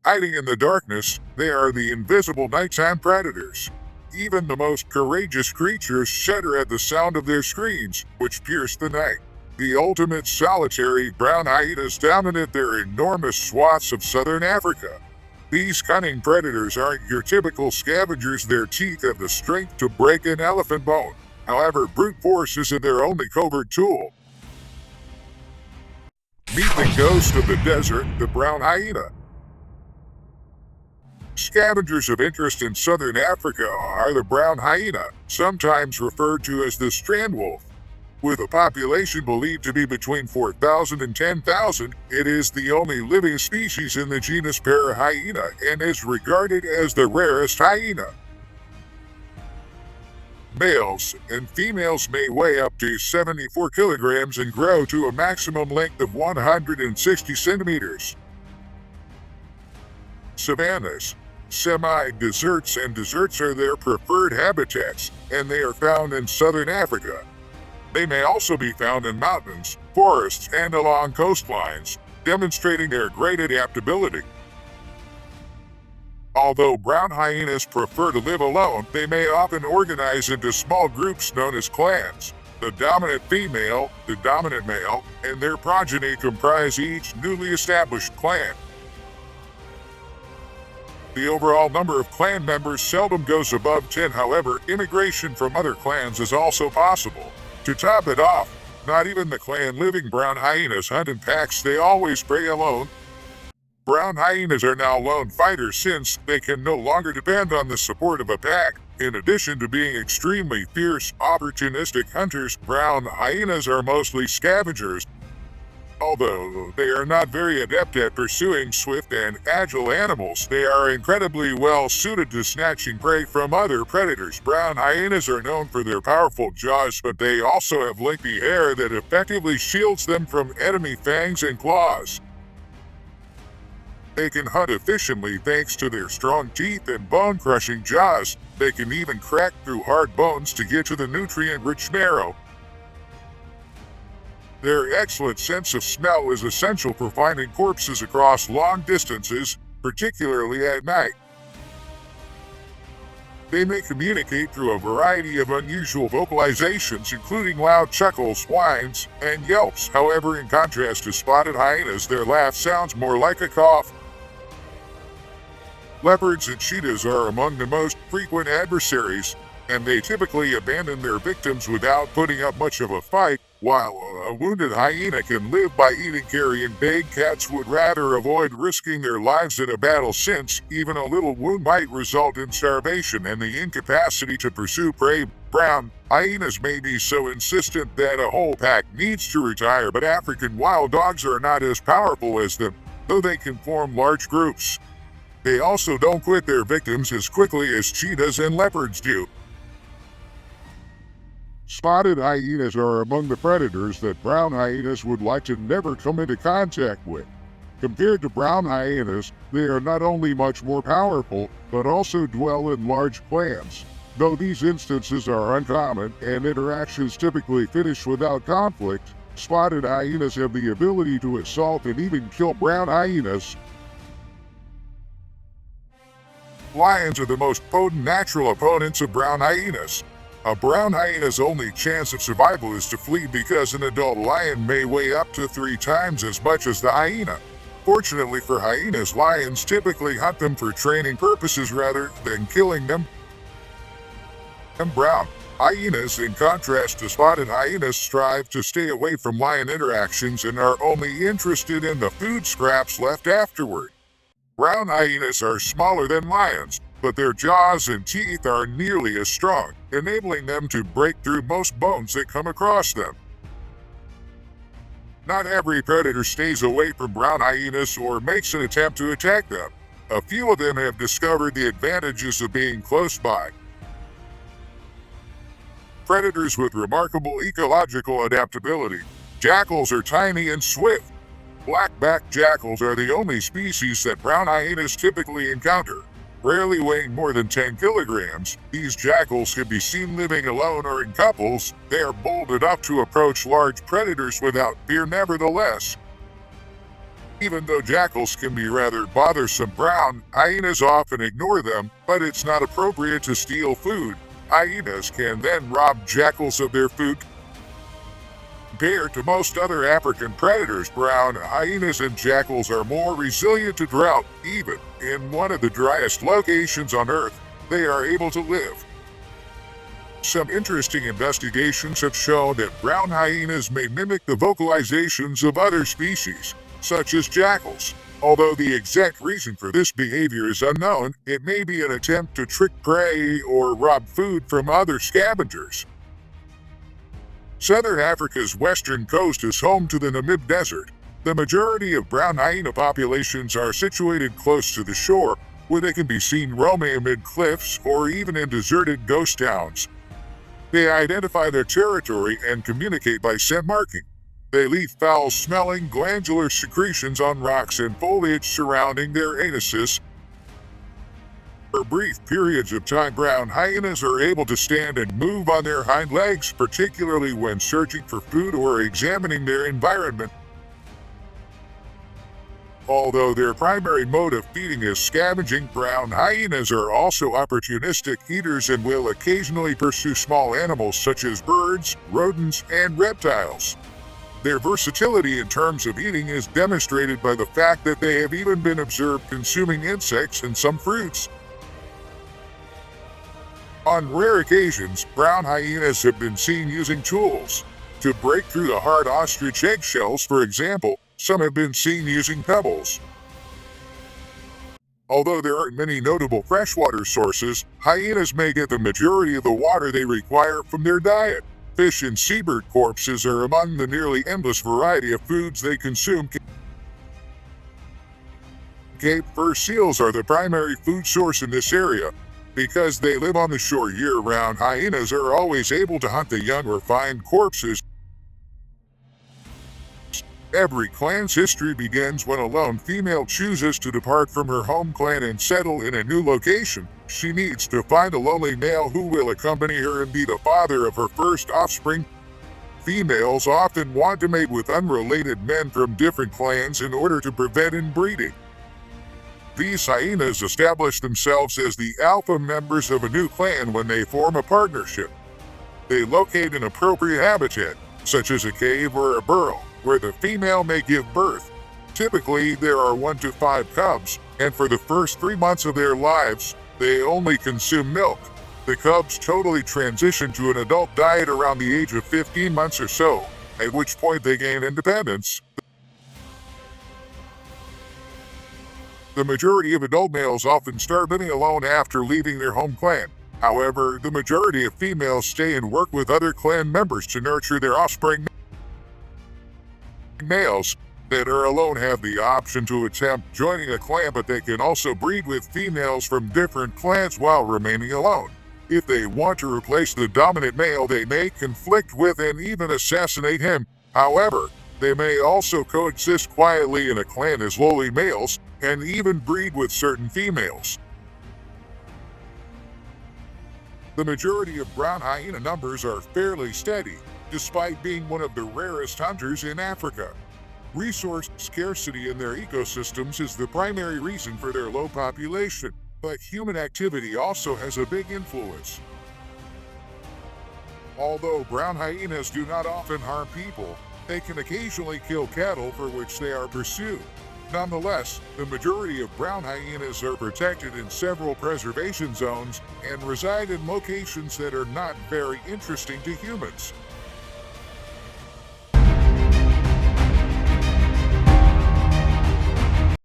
Hiding in the darkness, they are the invisible nighttime predators. Even the most courageous creatures shudder at the sound of their screams, which pierce the night. The ultimate solitary brown hyenas dominate their enormous swaths of southern Africa. These cunning predators aren't your typical scavengers. Their teeth have the strength to break an elephant bone. However, brute force isn't their only covert tool. Meet the ghost of the desert, the brown hyena. Scavengers of interest in southern Africa are the brown hyena, sometimes referred to as the strand wolf. With a population believed to be between 4,000 and 10,000, it is the only living species in the genus Hyena and is regarded as the rarest hyena. Males and females may weigh up to 74 kilograms and grow to a maximum length of 160 centimeters. Savannas, semi-deserts and deserts are their preferred habitats, and they are found in southern Africa. They may also be found in mountains, forests, and along coastlines, demonstrating their great adaptability. Although brown hyenas prefer to live alone, they may often organize into small groups known as clans. The dominant female, the dominant male, and their progeny comprise each newly established clan. The overall number of clan members seldom goes above 10. However, immigration from other clans is also possible. To top it off, not even the clan-living brown hyenas hunt in packs. They always prey alone. Brown hyenas are now lone fighters since they can no longer depend on the support of a pack. In addition to being extremely fierce, opportunistic hunters, brown hyenas are mostly scavengers. Although they are not very adept at pursuing swift and agile animals, they are incredibly well suited to snatching prey from other predators. Brown hyenas are known for their powerful jaws, but they also have lengthy hair that effectively shields them from enemy fangs and claws. They can hunt efficiently thanks to their strong teeth and bone-crushing jaws. They can even crack through hard bones to get to the nutrient-rich marrow. Their excellent sense of smell is essential for finding corpses across long distances, particularly at night. They may communicate through a variety of unusual vocalizations, including loud chuckles, whines, and yelps. However, in contrast to spotted hyenas, their laugh sounds more like a cough. Leopards and cheetahs are among the most frequent adversaries, and they typically abandon their victims without putting up much of a fight. While a wounded hyena can live by eating carrion, big cats would rather avoid risking their lives in a battle, since even a little wound might result in starvation and the incapacity to pursue prey. Brown hyenas may be so insistent that a whole pack needs to retire, but African wild dogs are not as powerful as them, though they can form large groups. They also don't quit their victims as quickly as cheetahs and leopards do. Spotted hyenas are among the predators that brown hyenas would like to never come into contact with. Compared to brown hyenas, they are not only much more powerful, but also dwell in large clans. Though these instances are uncommon and interactions typically finish without conflict, spotted hyenas have the ability to assault and even kill brown hyenas. Lions are the most potent natural opponents of brown hyenas. A brown hyena's only chance of survival is to flee, because an adult lion may weigh up to 3 times as much as the hyena. Fortunately for hyenas, lions typically hunt them for training purposes rather than killing them. Brown hyenas, in contrast to spotted hyenas, strive to stay away from lion interactions and are only interested in the food scraps left afterward. Brown hyenas are smaller than lions, but their jaws and teeth are nearly as strong, enabling them to break through most bones that come across them. Not every predator stays away from brown hyenas or makes an attempt to attack them. A few of them have discovered the advantages of being close by. Predators with remarkable ecological adaptability. Jackals are tiny and swift. Black-backed jackals are the only species that brown hyenas typically encounter. Rarely weighing more than 10 kilograms, these jackals can be seen living alone or in couples. They are bold enough to approach large predators without fear. Nevertheless, Even though jackals can be rather bothersome, brown hyenas often ignore them, but it's not appropriate to steal food. Hyenas can then rob jackals of their food. Compared to most other African predators, brown hyenas and jackals are more resilient to drought. Even in one of the driest locations on Earth, they are able to live. Some interesting investigations have shown that brown hyenas may mimic the vocalizations of other species, such as jackals. Although the exact reason for this behavior is unknown, it may be an attempt to trick prey or rob food from other scavengers. Southern Africa's western coast is home to the Namib Desert. The majority of brown hyena populations are situated close to the shore, where they can be seen roaming amid cliffs or even in deserted ghost towns. They identify their territory and communicate by scent marking. They leave foul-smelling glandular secretions on rocks and foliage surrounding their anuses. For brief periods of time, brown hyenas are able to stand and move on their hind legs, particularly when searching for food or examining their environment. Although their primary mode of feeding is scavenging, brown hyenas are also opportunistic eaters and will occasionally pursue small animals such as birds, rodents, and reptiles. Their versatility in terms of eating is demonstrated by the fact that they have even been observed consuming insects and some fruits. On rare occasions, brown hyenas have been seen using tools to break through the hard ostrich eggshells. For example, some have been seen using pebbles. Although there aren't many notable freshwater sources, hyenas may get the majority of the water they require from their diet. Fish and seabird corpses are among the nearly endless variety of foods they consume. Cape fur seals are the primary food source in this area. Because they live on the shore year-round, hyenas are always able to hunt the young or find corpses. Every clan's history begins when a lone female chooses to depart from her home clan and settle in a new location. She needs to find a lonely male who will accompany her and be the father of her first offspring. Females often want to mate with unrelated men from different clans in order to prevent inbreeding. These hyenas establish themselves as the alpha members of a new clan when they form a partnership. They locate an appropriate habitat, such as a cave or a burrow, where the female may give birth. Typically, there are 1 to 5 cubs, and for the first 3 months of their lives, they only consume milk. The cubs totally transition to an adult diet around the age of 15 months or so, at which point they gain independence. The majority of adult males often start living alone after leaving their home clan. However, the majority of females stay and work with other clan members to nurture their offspring. Males that are alone have the option to attempt joining a clan, but they can also breed with females from different clans while remaining alone. If they want to replace the dominant male, they may conflict with and even assassinate him. However, they may also coexist quietly in a clan as lowly males, and even breed with certain females. The majority of brown hyena numbers are fairly steady, despite being one of the rarest hunters in Africa. Resource scarcity in their ecosystems is the primary reason for their low population, but human activity also has a big influence. Although brown hyenas do not often harm people, they can occasionally kill cattle for which they are pursued. Nonetheless, the majority of brown hyenas are protected in several preservation zones and reside in locations that are not very interesting to humans.